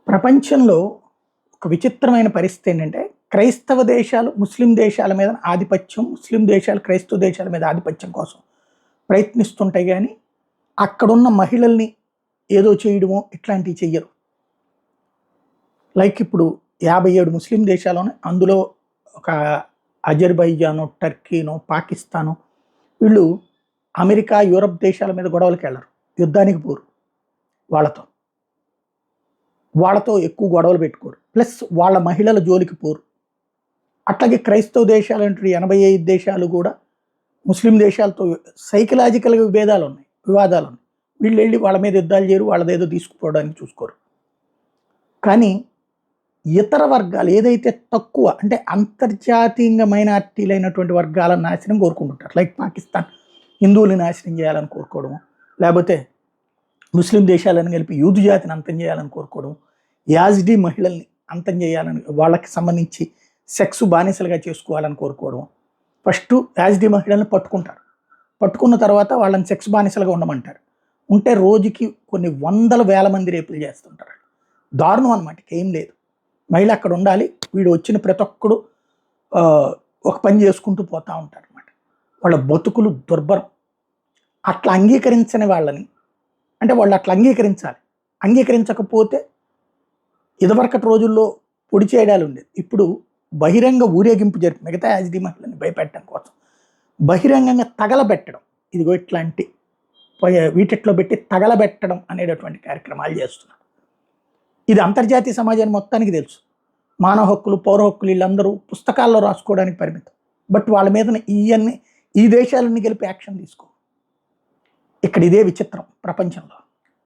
ప్రపంచంలో ఒక విచిత్రమైన పరిస్థితి ఏంటంటే, క్రైస్తవ దేశాలు ముస్లిం దేశాల మీద ఆధిపత్యం, ముస్లిం దేశాలు క్రైస్తవ దేశాల మీద ఆధిపత్యం కోసం ప్రయత్నిస్తుంటాయి గానీ, అక్కడున్న మహిళల్ని ఏదో చేయడమో ఇట్లాంటివి చెయ్యరు. లైక్ ఇప్పుడు 57 ముస్లిం దేశాలున్నాయి. అందులో ఒక అజర్బైజానో, టర్కీనో, పాకిస్తానో వీళ్ళు అమెరికా, యూరప్ దేశాల మీద గొడవలకెళ్ళరు. యుద్ధానికి పోరు వాళ్ళతో. వాళ్ళతో ఎక్కువ గొడవలు పెట్టుకోరు. ప్లస్ వాళ్ళ మహిళల జోలికి పోరు. అట్లాగే క్రైస్తవ దేశాలు అంటే 85 దేశాలు కూడా ముస్లిం దేశాలతో సైకలాజికల్‌గా వివాదాలు ఉన్నాయి. వీళ్ళు వెళ్ళి వాళ్ళ మీద యుద్ధాలు చేయరు, వాళ్ళదేదో తీసుకుపోవడానికి చూసుకోరు. కానీ ఇతర వర్గాలు ఏదైతే తక్కువ అంటే అంతర్జాతీయంగా మైనారిటీలైనటువంటి వర్గాల నాశనం కోరుకుంటుంటారు. లైక్ పాకిస్తాన్ హిందువుల్ని నాశనం చేయాలని కోరుకోవడం, లేకపోతే ముస్లిం దేశాలను కలిపి యూదు జాతిని అంతం చేయాలని కోరుకోవడం, యాజ్డీ మహిళల్ని అంతం చేయాలని వాళ్ళకి సంబంధించి సెక్స్ బానిసలుగా చేసుకోవాలని కోరుకోవడం. ఫస్ట్ యాజ్డీ మహిళల్ని పట్టుకుంటారు. పట్టుకున్న తర్వాత వాళ్ళని సెక్స్ బానిసలుగా ఉండమంటారు. ఉంటే రోజుకి కొన్ని వందల వేల మంది రేపులు చేస్తుంటారు. దారుణం అనమాట, ఏం లేదు. మహిళ అక్కడ ఉండాలి, వీడు వచ్చిన ప్రతి ఒక్కడు ఒక పని చేసుకుంటూ పోతూ ఉంటారు అనమాట. వాళ్ళ బతుకులు దుర్భరం. అట్లా అంగీకరించని వాళ్ళని అంటే వాళ్ళు అట్లా అంగీకరించాలి. అంగీకరించకపోతే ఇదివరకటి రోజుల్లో పొడి చేయడాలు ఉండేది. ఇప్పుడు బహిరంగ ఊరేగింపు జరిపి మిగతా యాజ్డీ మహిళని భయపెట్టడం కోసం బహిరంగంగా తగలబెట్టడం, ఇదిగో ఇట్లాంటి వీటిట్లో పెట్టి తగలబెట్టడం అనేటటువంటి కార్యక్రమాలు చేస్తున్నారు. ఇది అంతర్జాతీయ సమాజాన్ని మొత్తానికి తెలుసు. మానవ హక్కులు, పౌర హక్కులు వీళ్ళందరూ పుస్తకాల్లో రాసుకోవడానికి పరిమితం. బట్ వాళ్ళ మీద ఈ దేశాలన్నీ కలిపి యాక్షన్ తీసుకో. ఇక్కడ ఇదే విచిత్రం ప్రపంచంలో.